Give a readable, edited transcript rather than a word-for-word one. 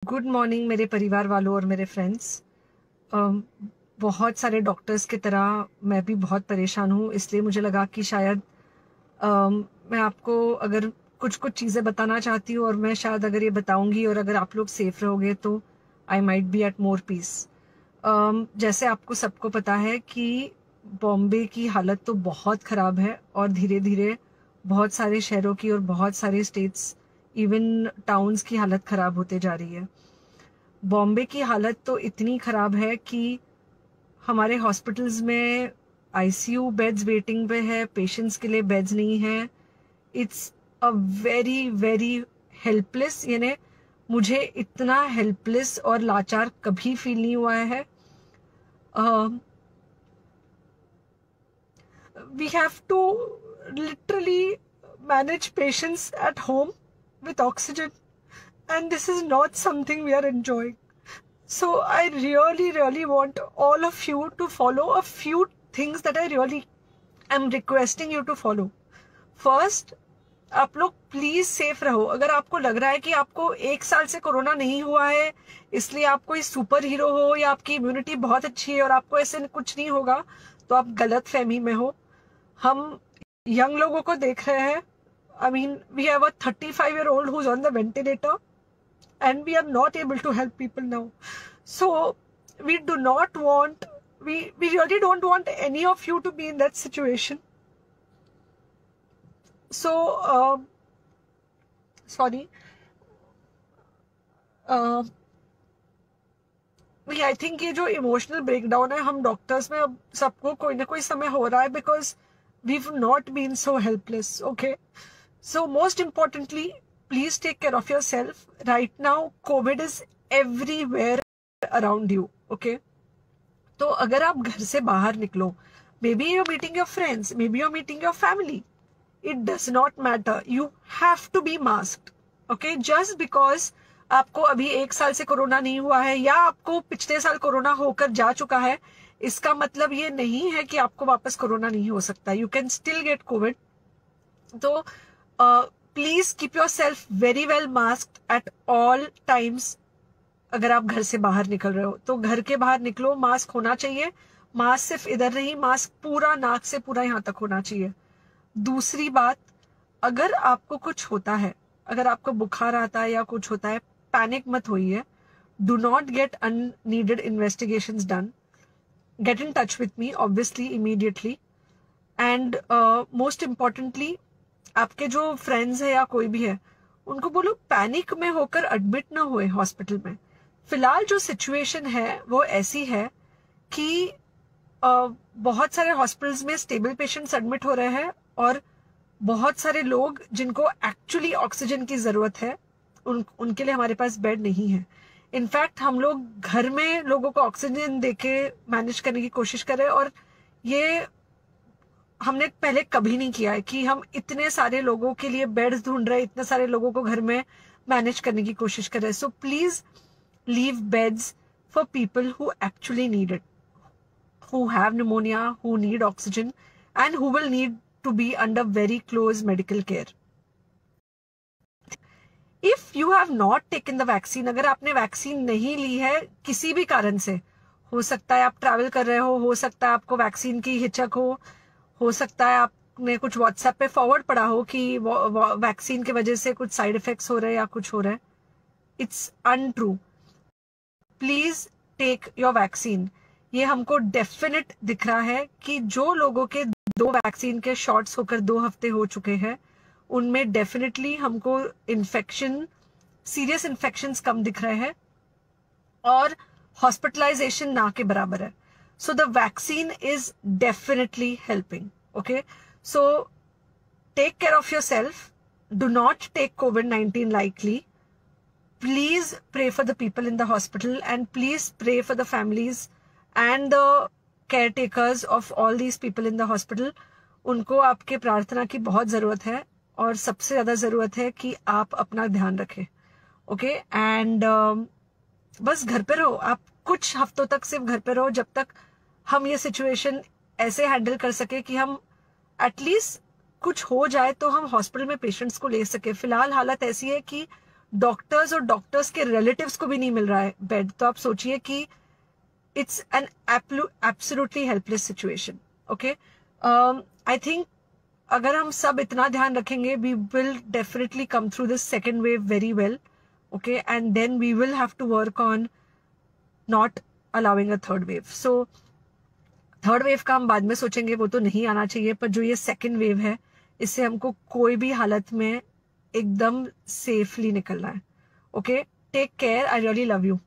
Good morning मेरे परिवार वालों और मेरे फ्रेंड्स। बहुत सारे डॉक्टर्स की तरह मैं भी बहुत परेशान हूँ, इसलिए मुझे लगा कि शायद मैं आपको अगर कुछ कुछ चीज़ें बताना चाहती हूँ और मैं शायद अगर ये बताऊंगी और अगर आप लोग सेफ रहोगे तो I might be at more peace. जैसे आपको सबको पता है कि बॉम्बे की हालत तो बहुत ख़राब है और धीरे धीरे बहुत सारे शहरों की और बहुत सारे स्टेट्स इवन टाउन्स की हालत ख़राब होते जा रही है। बॉम्बे की हालत तो इतनी ख़राब है कि हमारे हॉस्पिटल्स में आईसीयू बेड्स वेटिंग पे है, पेशेंट्स के लिए बेड्स नहीं है। It's a very very helpless, यानी मुझे इतना हेल्पलेस और लाचार कभी फील नहीं हुआ है। We have to literally manage patients at home with oxygen, and this is not something we are enjoying. So I really want all of you to follow a few things that I really am requesting you to follow. First, आप लोग please safe रहो। अगर आपको लग रहा है कि आपको 1 साल से कोरोना नहीं हुआ है इसलिए आप कोई सुपर हीरो हो या आपकी इम्यूनिटी बहुत अच्छी है और आपको ऐसे कुछ नहीं होगा, तो आप गलत फहमी में हो। हम यंग लोगों को देख रहे हैं। I mean we have a 35-year-old who's on the ventilator and we are not able to help people now. So we do not want, we really don't want any of you to be in that situation. So sorry, I think ये जो emotional breakdown है हम doctors में अब सबको कोई ना कोई समय हो रहा है, because we have not been so helpless. Okay, so most importantly please take care of your self right now. COVID is everywhere around you. Okay, तो अगर आप घर से बाहर निकलो, maybe you meeting your friends, maybe you meeting your family, it does not matter, you have to be masked. Okay, just because आपको अभी 1 साल से कोरोना नहीं हुआ है या आपको पिछले साल कोरोना होकर जा चुका है, इसका मतलब ये नहीं है कि आपको वापस कोरोना नहीं हो सकता। You can still get covid. तो please keep yourself very well masked at all times. अगर आप घर से बाहर निकल रहे हो तो घर के बाहर निकलो, मास्क होना चाहिए। मास्क सिर्फ इधर नहीं, मास्क पूरा नाक से पूरा यहाँ तक होना चाहिए। दूसरी बात, अगर आपको कुछ होता है, अगर आपको बुखार आता है या कुछ होता है, पैनिक मत होइए। Do not get unneeded investigations done. Get in touch with me obviously immediately. And most importantly, आपके जो फ्रेंड्स है या कोई भी है उनको बोलो पैनिक में होकर एडमिट ना हुए हॉस्पिटल में। फिलहाल जो सिचुएशन है वो ऐसी है कि बहुत सारे हॉस्पिटल्स में स्टेबल पेशेंट्स एडमिट हो रहे हैं और बहुत सारे लोग जिनको एक्चुअली ऑक्सीजन की जरूरत है उनके लिए हमारे पास बेड नहीं है। इनफैक्ट हम लोग घर में लोगों को ऑक्सीजन देके मैनेज करने की कोशिश कर रहे हैं, और ये हमने पहले कभी नहीं किया है कि हम इतने सारे लोगों के लिए बेड्स ढूंढ रहे हैं, इतने सारे लोगों को घर में मैनेज करने की कोशिश कर रहे हैं। So please leave beds for people who actually need it, who have pneumonia, who need oxygen, and who will need to be under very close medical care. If you have not taken the vaccine, अगर आपने vaccine नहीं ली है किसी भी कारण से, हो सकता है आप ट्रैवल कर रहे हो सकता है आपको वैक्सीन की हिचक हो सकता है आपने कुछ व्हाट्सएप पे फॉरवर्ड पढ़ा हो कि वैक्सीन की वजह से कुछ साइड इफेक्ट्स हो रहे हैं या कुछ हो रहा है। It's untrue. Please take your vaccine. ये हमको डेफिनेट दिख रहा है कि जो लोगों के 2 वैक्सीन के शॉट्स होकर 2 हफ्ते हो चुके हैं उनमें डेफिनेटली हमको इन्फेक्शन, सीरियस इन्फेक्शंस कम दिख रहे हैं और हॉस्पिटलाइजेशन ना के बराबर है। So the vaccine is definitely helping. Okay, so take care of your self, do not take COVID-19 lightly. Please pray for the people in the hospital and please pray for the families and the caretakers of all these people in the hospital. उनको आपके प्रार्थना की बहुत जरूरत है और सबसे ज्यादा जरूरत है कि आप अपना ध्यान रखें। ओके, एंड बस घर पे रहो। आप कुछ हफ्तों तक सिर्फ घर पे रहो जब तक हम ये सिचुएशन ऐसे हैंडल कर सके कि हम एटलीस्ट कुछ हो जाए तो हम हॉस्पिटल में पेशेंट्स को ले सके। फिलहाल हालत ऐसी है कि डॉक्टर्स और डॉक्टर्स के रिलेटिव्स को भी नहीं मिल रहा है बेड, तो आप सोचिए कि it's an absolutely helpless situation. Okay, I think अगर हम सब इतना ध्यान रखेंगे, we will definitely come through this second wave very well. Okay, and then we will have to work on not allowing a third wave. So third wave का हम बाद में सोचेंगे, वो तो नहीं आना चाहिए, पर जो ये सेकेंड वेव है, इससे हमको कोई भी हालत में एकदम सेफली निकलना है. Okay, take care. I really love you.